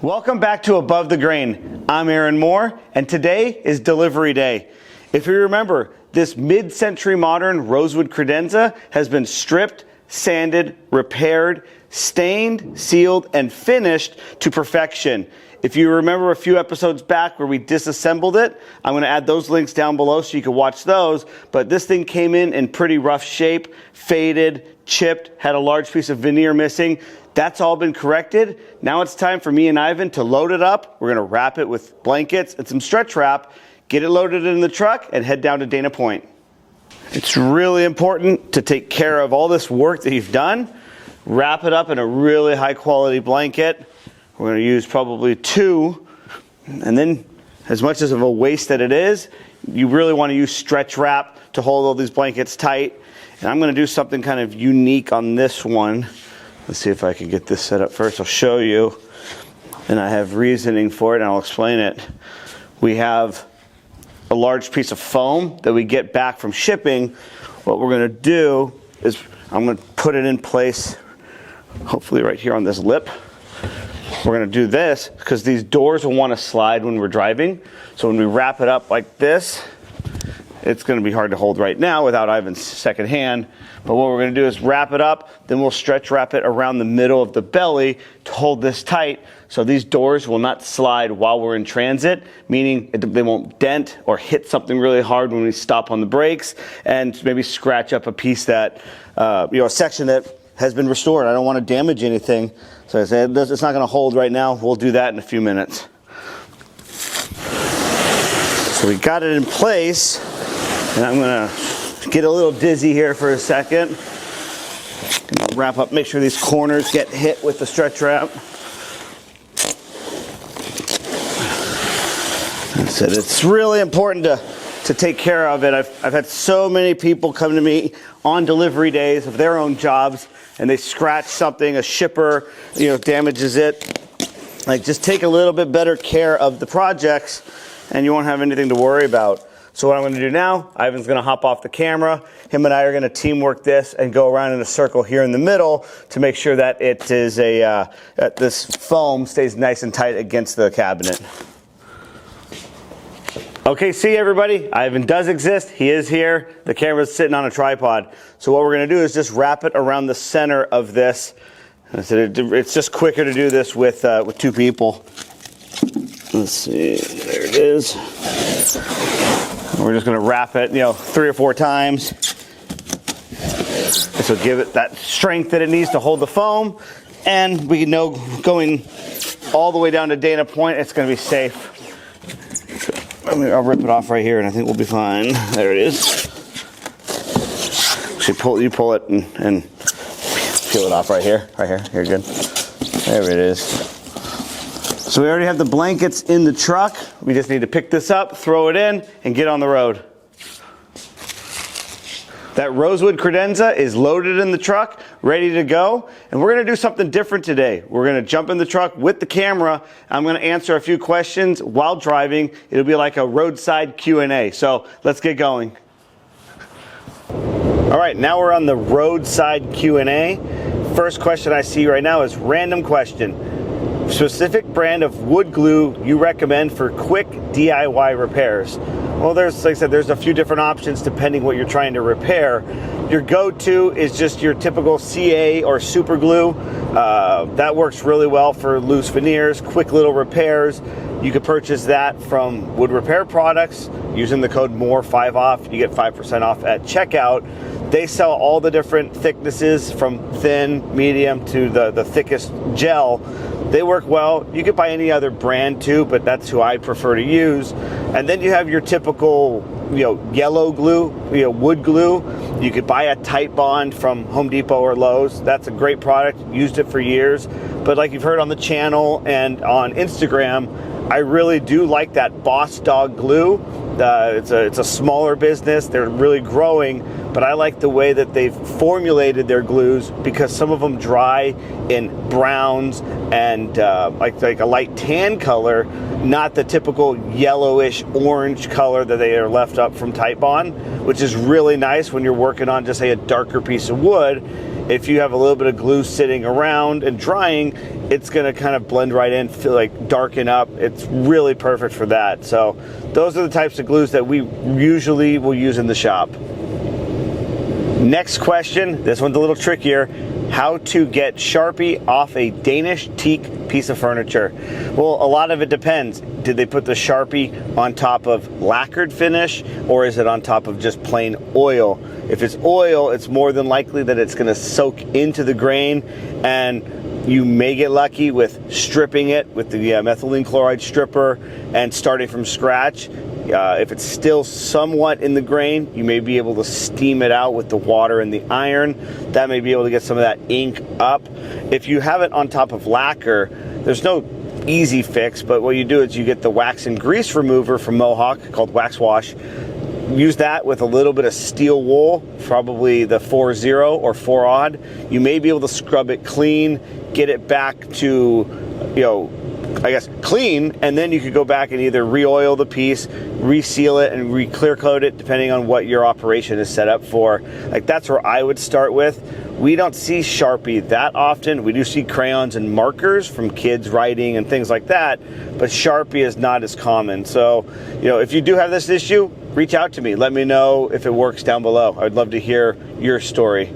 Welcome back to Above the Grain. I'm Aaron Moore, and today is delivery day. If you remember, this mid-century modern Rosewood Credenza has been stripped, sanded, repaired, stained, sealed, and finished to perfection. If you remember a few episodes back where we disassembled it, I'm going to add those links down below so you can watch those. But this thing came in pretty rough shape, faded, chipped, had a large piece of veneer missing. That's all been corrected. Now it's time for me and Ivan to load it up. We're going to wrap it with blankets and some stretch wrap, get it loaded in the truck, and head down to Dana Point. It's really important to take care of all this work that you've done. Wrap it up in a really high quality blanket. We're going to use probably 2. And then, as much as of a waste that it is, you really want to use stretch wrap to hold all these blankets tight. And I'm going to do something kind of unique on this one. Let's see if I can get this set up first. I'll show you. And I have reasoning for it, and I'll explain it. We have a large piece of foam that we get back from shipping. What we're going to do is I'm going to put it in place, hopefully right here on this lip. We're going to do this because these doors will want to slide when we're driving. So when we wrap it up like this, it's going to be hard to hold right now without Ivan's second hand. But what we're going to do is wrap it up, then we'll stretch wrap it around the middle of the belly to hold this tight so these doors will not slide while we're in transit, meaning they won't dent or hit something really hard when we stop on the brakes and maybe scratch up a piece that, a section that has been restored. I don't want to damage anything. So I said, it's not going to hold right now. We'll do that in a few minutes. So we got it in place, and I'm going to get a little dizzy here for a second. Wrap up, make sure these corners get hit with the stretch wrap. I said it's really important to take care of it. I've had so many people come to me on delivery days of their own jobs, and they scratch something, a shipper, damages it. Like, just take a little bit better care of the projects, and you won't have anything to worry about. So what I'm going to do now, Ivan's going to hop off the camera. Him and I are going to teamwork this and go around in a circle here in the middle to make sure that it is this foam stays nice and tight against the cabinet. Okay, see everybody, Ivan does exist. He is here. The camera's sitting on a tripod. So what we're going to do is just wrap it around the center of this. It's just quicker to do this with 2 people. Let's see, there it is. We're just going to wrap it, 3 or 4 times. This will give it that strength that it needs to hold the foam. And we know going all the way down to Dana Point, it's going to be safe. I'll rip it off right here, and I think we'll be fine. There it is. Actually, you pull it and peel it off right here. Right here. You're good. There it is. So we already have the blankets in the truck. We just need to pick this up, throw it in, and get on the road. That Rosewood Credenza is loaded in the truck, ready to go. And we're going to do something different today. We're going to jump in the truck with the camera. I'm going to answer a few questions while driving. It'll be like a roadside Q&A. So let's get going. All right, now we're on the roadside Q&A. First question I see right now is random question. Specific brand of wood glue you recommend for quick DIY repairs? Well, like I said, there's a few different options depending what you're trying to repair. Your go-to is just your typical CA or super glue. That works really well for loose veneers, quick little repairs. You could purchase that from Wood Repair Products using the code MORE5OFF. You get 5% off at checkout. They sell all the different thicknesses from thin, medium to the thickest gel. They work well. You could buy any other brand too, but that's who I prefer to use. And then you have your typical, yellow glue, wood glue. You could buy a Tight Bond from Home Depot or Lowe's. That's a great product. Used it for years. But like you've heard on the channel and on Instagram, I really do like that Boss Dog glue. It's a smaller business. They're really growing, but I like the way that they've formulated their glues because some of them dry in browns and like a light tan color, not the typical yellowish orange color that they are left up from Tight Bond, which is really nice when you're working on just say a darker piece of wood. If you have a little bit of glue sitting around and drying, it's gonna kind of blend right in, feel like darken up. It's really perfect for that. So those are the types of glues that we usually will use in the shop. Next question, this one's a little trickier. How to get Sharpie off a Danish teak piece of furniture? Well, a lot of it depends. Did they put the Sharpie on top of lacquered finish, or is it on top of just plain oil? If it's oil, it's more than likely that it's gonna soak into the grain, and you may get lucky with stripping it with the methylene chloride stripper and starting from scratch. If it's still somewhat in the grain, you may be able to steam it out with the water and the iron. That may be able to get some of that ink up. If you have it on top of lacquer, there's no easy fix, but what you do is you get the wax and grease remover from Mohawk called Wax Wash. Use that with a little bit of steel wool, probably the 4-0 or 4-odd. You may be able to scrub it clean, get it back to, I guess, clean, and then you could go back and either re-oil the piece, reseal it, and re-clear coat it, depending on what your operation is set up for. Like, that's where I would start with. We don't see Sharpie that often. We do see crayons and markers from kids writing and things like that, but Sharpie is not as common. So, if you do have this issue, reach out to me. Let me know if it works down below. I'd love to hear your story.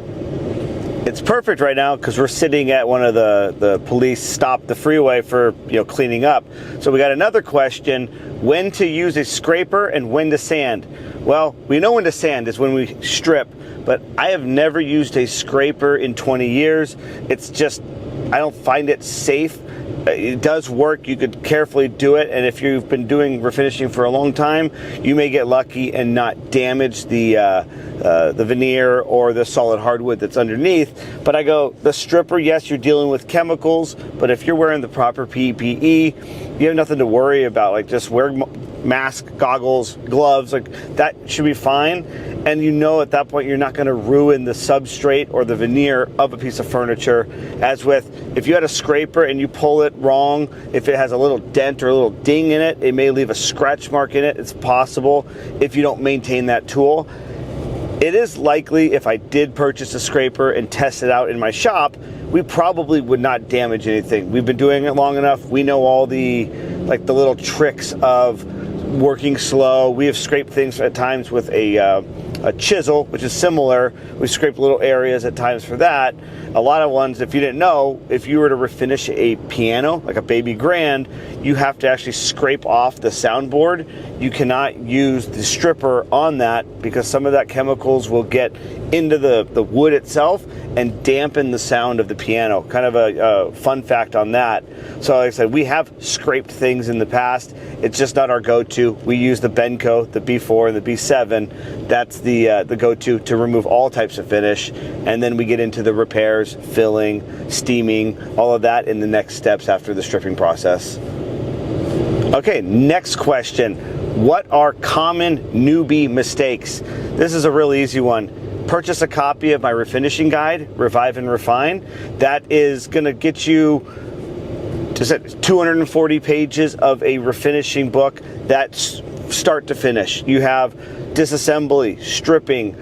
It's perfect right now because we're sitting at one of the police stop the freeway for cleaning up. So we got another question: when to use a scraper and when to sand? Well, we know when to sand is when we strip, but I have never used a scraper in 20 years. It's just, I don't find it safe. It does work. You could carefully do it, and if you've been doing refinishing for a long time, you may get lucky and not damage the veneer or the solid hardwood that's underneath. But I go, the stripper, yes, you're dealing with chemicals, but if you're wearing the proper PPE, you have nothing to worry about. Like, just wear mask, goggles, gloves, like that should be fine. And at that point you're not going to ruin the substrate or the veneer of a piece of furniture. As with, if you had a scraper and you pull it wrong, if it has a little dent or a little ding in it, it may leave a scratch mark in it. It's possible if you don't maintain that tool. It is likely, if I did purchase a scraper and test it out in my shop, we probably would not damage anything. We've been doing it long enough. We know all the little tricks of working slow. We have scraped things at times with a chisel, which is similar. We scrape little areas at times for that. A lot of ones, if you didn't know, if you were to refinish a piano, like a baby grand, you have to actually scrape off the soundboard. You cannot use the stripper on that because some of that chemicals will get into the wood itself and dampen the sound of the piano. Kind of a fun fact on that. So like I said, we have scraped things in the past. It's just not our go-to. We use the Benco, the B4, and the B7. That's the go-to to remove all types of finish. And then we get into the repairs, filling, steaming, all of that in the next steps after the stripping process. Okay, next question. What are common newbie mistakes? This is a really easy one. Purchase a copy of my refinishing guide, Revive and Refine. That is going to get you to 240 pages of a refinishing book that's start to finish. You have disassembly, stripping,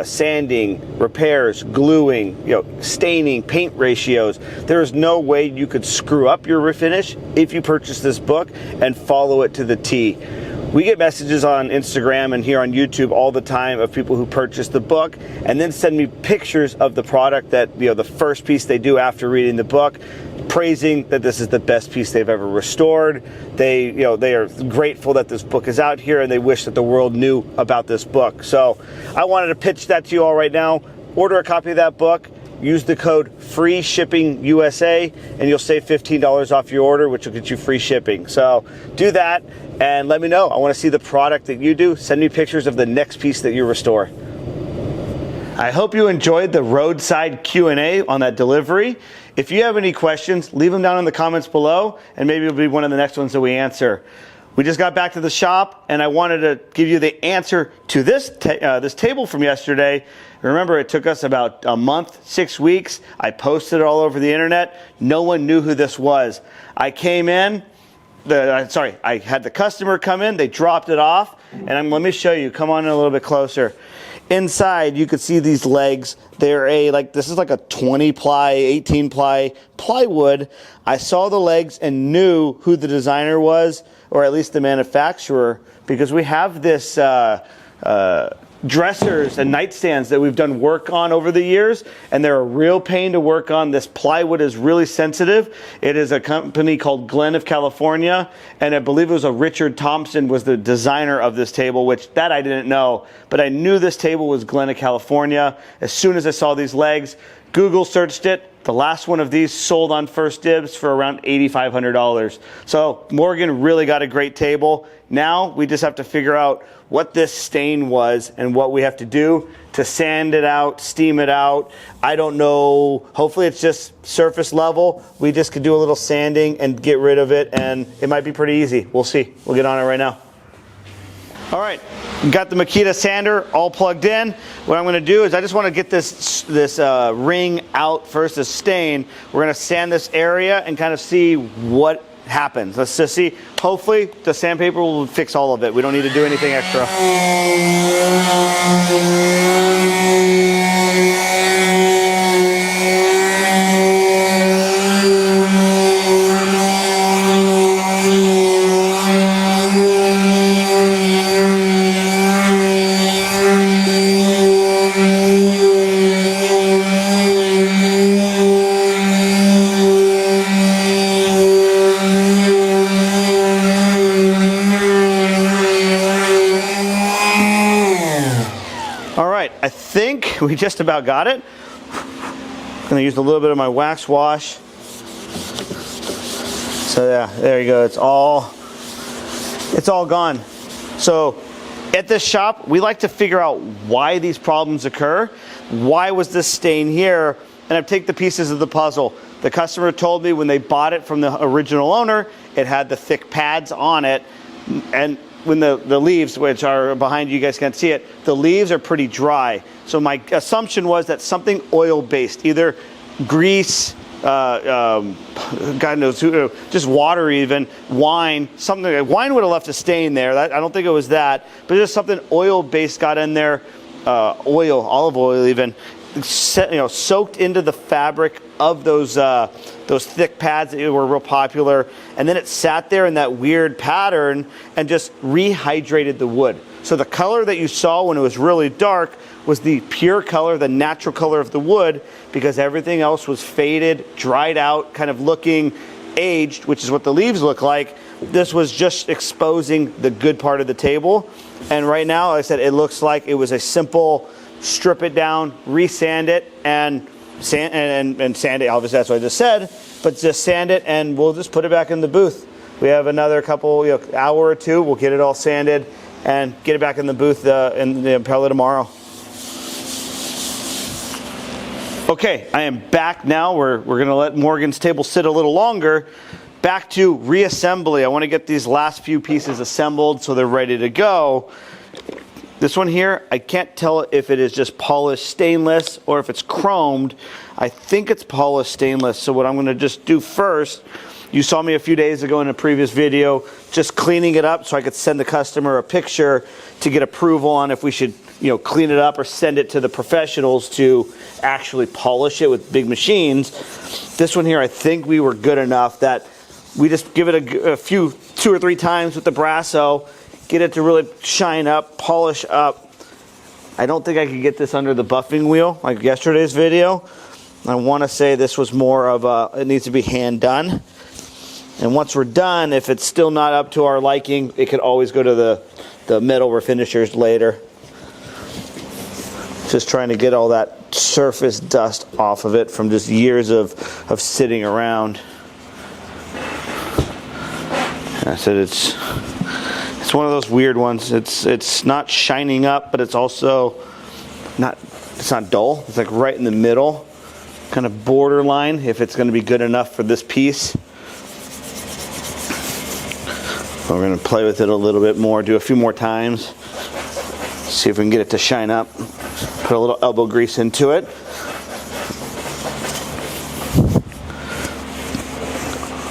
sanding, repairs, gluing, staining, paint ratios. There is no way you could screw up your refinish if you purchase this book and follow it to the T. We get messages on Instagram and here on YouTube all the time of people who purchase the book and then send me pictures of the product that, the first piece they do after reading the book, praising that this is the best piece they've ever restored. They are grateful that this book is out here and they wish that the world knew about this book. So I wanted to pitch that to you all right now. Order a copy of that book. Use the code FREESHIPPINGUSA and you'll save $15 off your order, which will get you free shipping. So do that and let me know. I want to see the product that you do. Send me pictures of the next piece that you restore. I hope you enjoyed the Roadside Q&A on that delivery. If you have any questions, leave them down in the comments below and maybe it'll be one of the next ones that we answer. We just got back to the shop and I wanted to give you the answer to this table from yesterday. Remember, it took us about a month, 6 weeks. I posted it all over the internet. No one knew who this was. I came in, I had the customer come in, they dropped it off, and let me show you, come on in a little bit closer. inside you could see these legs. They're this is like a 20 ply, 18 ply plywood. I saw the legs and knew who the designer was, or at least the manufacturer, because we have this dressers and nightstands that we've done work on over the years, and they're a real pain to work on. This plywood is really sensitive. It is a company called Glen of California, and I believe it was a Richard Thompson was the designer of this table, which that I didn't know, but I knew this table was Glen of California. As soon as I saw these legs, Google searched it. The last one of these sold on First Dibs for around $8,500. So Morgan really got a great table. Now we just have to figure out what this stain was and what we have to do to sand it out, steam it out. I don't know. Hopefully it's just surface level. We just could do a little sanding and get rid of it, and it might be pretty easy. We'll see. We'll get on it right now. All right, got the Makita sander all plugged in. What I'm gonna do is I just wanna get this ring out first, this stain. We're gonna sand this area and kind of see what happens. Let's just see. Hopefully the sandpaper will fix all of it. We don't need to do anything extra. I think we just about got it. I'm gonna use a little bit of my wax wash. So yeah, there you go. It's all gone. So at this shop, we like to figure out why these problems occur. Why was this stain here? And I take the pieces of the puzzle. The customer told me when they bought it from the original owner, it had the thick pads on it, and when the leaves, which are behind you guys can't see it, the leaves are pretty dry. So my assumption was that something oil-based, either grease, God knows, just water even, wine, something. Wine would have left a stain there. I don't think it was that, but just something oil-based got in there, olive oil even, soaked into the fabric of those thick pads that were real popular, and then it sat there in that weird pattern and just rehydrated the wood. So the color that you saw when it was really dark was the pure color, the natural color of the wood, because everything else was faded, dried out, kind of looking aged, which is what the leaves look like. This was just exposing the good part of the table. And right now, like I said, it looks like it was a simple strip it down, resand it, and sand it. Obviously, that's what I just said, but just sand it, and we'll just put it back in the booth. We have another couple, hour or two. We'll get it all sanded and get it back in the booth probably tomorrow. Okay, I am back now. We're gonna let Morgan's table sit a little longer. Back to reassembly. I want to get these last few pieces assembled so they're ready to go. This one here, I can't tell if it is just polished stainless or if it's chromed. I think it's polished stainless. So what I'm going to just do first, you saw me a few days ago in a previous video, just cleaning it up so I could send the customer a picture to get approval on if we should, clean it up or send it to the professionals to actually polish it with big machines. This one here, I think we were good enough that we just give it a few, 2 or 3 times with the Brasso, get it to really shine up, polish up. I don't think I could get this under the buffing wheel like yesterday's video. I want to say this was more of it needs to be hand done. And once we're done, if it's still not up to our liking, it could always go to the metal refinishers later. Just trying to get all that surface dust off of it from just years of sitting around. I said it's one of those weird ones. It's not shining up, but it's also not dull. It's like right in the middle, kind of borderline if it's going to be good enough for this piece. We're going to play with it a little bit more, do a few more times, see if we can get it to shine up. Put a little elbow grease into it.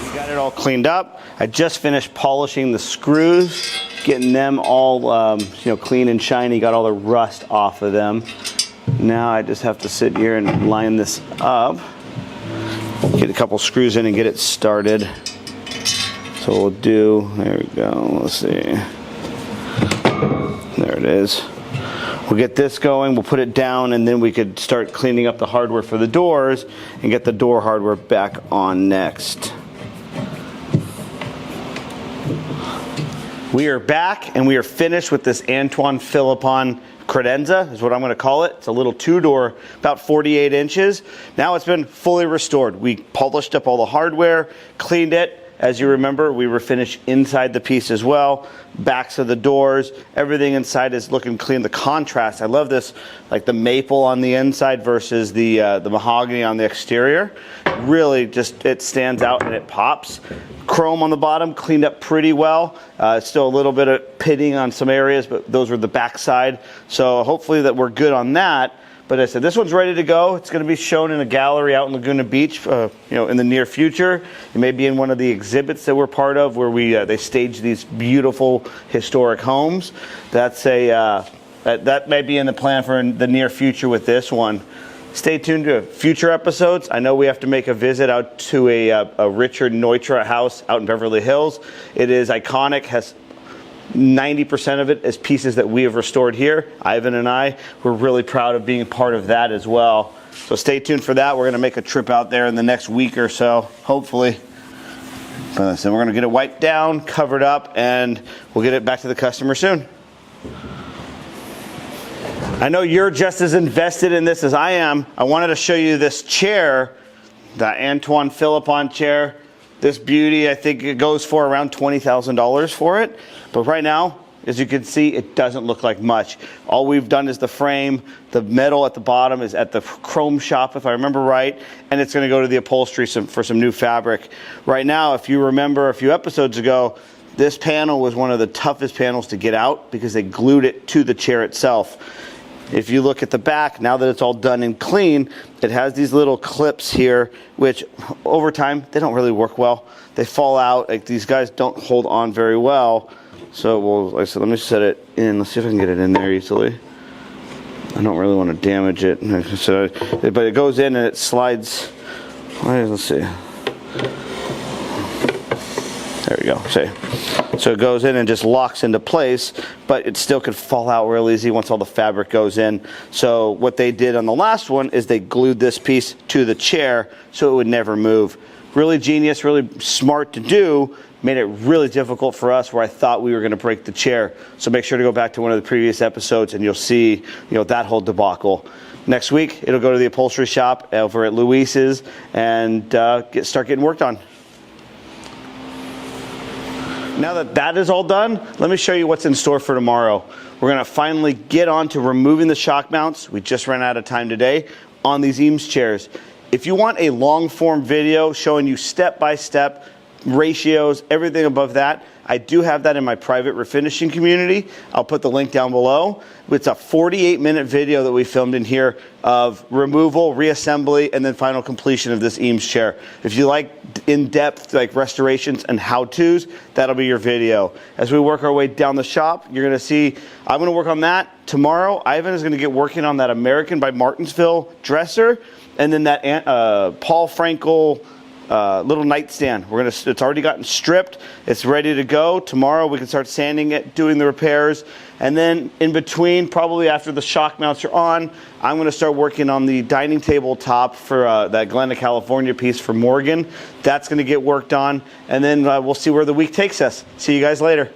We got it all cleaned up. I just finished polishing the screws, getting them all you know, clean and shiny, got all the rust off of them. Now I just have to sit here and line this up, get a couple screws in and get it started. So we'll do, there we go, let's see. There it is. We'll get this going, we'll put it down, and then we could start cleaning up the hardware for the doors and get the door hardware back on next. We are back and we are finished with this Antoine Philippon Credenza, is what I'm going to call it. It's a little two-door, about 48 inches. Now it's been fully restored. We polished up all the hardware, cleaned it. As you remember, we refinished inside the piece as well, backs of the doors, everything inside is looking clean. The contrast, I love this, like the maple on the inside versus the mahogany on the exterior. Really just, it stands out and it pops. Chrome on the bottom, cleaned up pretty well. Still a little bit of pitting on some areas, but those were the backside. So hopefully that we're good on that. But as I said, this one's ready to go. It's going to be shown in a gallery out in Laguna Beach, you know, in the near future. It may be in one of the exhibits that we're part of, where we they stage these beautiful historic homes. That's a that may be in the plan for the near future with this one. Stay tuned to future episodes. I know we have to make a visit out to a Richard Neutra house out in Beverly Hills. It is iconic, has 90% of it is pieces that we have restored here. Ivan and I, we're really proud of being part of that as well. So stay tuned for that. We're going to make a trip out there in the next week or so, hopefully. So we're going to get it wiped down, covered up, and we'll get it back to the customer soon. I know you're just as invested in this as I am. I wanted to show you this chair, the Antoine Philippon chair. This beauty, I think it goes for around $20,000 for it. But right now, as you can see, it doesn't look like much. All we've done is the frame. The metal at the bottom is at the chrome shop, if I remember right. And it's going to go to the upholstery for some new fabric. Right now, if you remember a few episodes ago, this panel was one of the toughest panels to get out because they glued it to the chair itself. If you look at the back, now that it's all done and clean, it has these little clips here, which over time, they don't really work well. They fall out, like these guys don't hold on very well. So like I said, let me set it in. Let's see if I can get it in there easily. I don't really want to damage it. So, but it goes in and it slides. Let's see. There we go. So it goes in and just locks into place, but it still could fall out real easy once all the fabric goes in. So what they did on the last one is they glued this piece to the chair so it would never move. Really genius, really smart to do. Made it really difficult for us where I thought we were going to break the chair. So make sure to go back to one of the previous episodes and you'll see, you know, that whole debacle. Next week, it'll go to the upholstery shop over at Luis's and start getting worked on. Now that that is all done, let me show you what's in store for tomorrow. We're going to finally get on to removing the shock mounts. We just ran out of time today on these Eames chairs. If you want a long form video showing you step by step ratios, everything above that, I do have that in my private refinishing community. I'll put the link down below. It's a 48-minute video that we filmed in here of removal, reassembly, and then final completion of this Eames chair. If you like in-depth like restorations and how-tos, that'll be your video. As we work our way down the shop, you're gonna see, I'm gonna work on that tomorrow. Ivan is gonna get working on that American by Martinsville dresser, and then that Paul Frankel little nightstand. It's already gotten stripped. It's ready to go. Tomorrow we can start sanding it, doing the repairs. And then in between, probably after the shock mounts are on, I'm going to start working on the dining table top for that Glenda, California piece for Morgan. That's going to get worked on. And then we'll see where the week takes us. See you guys later.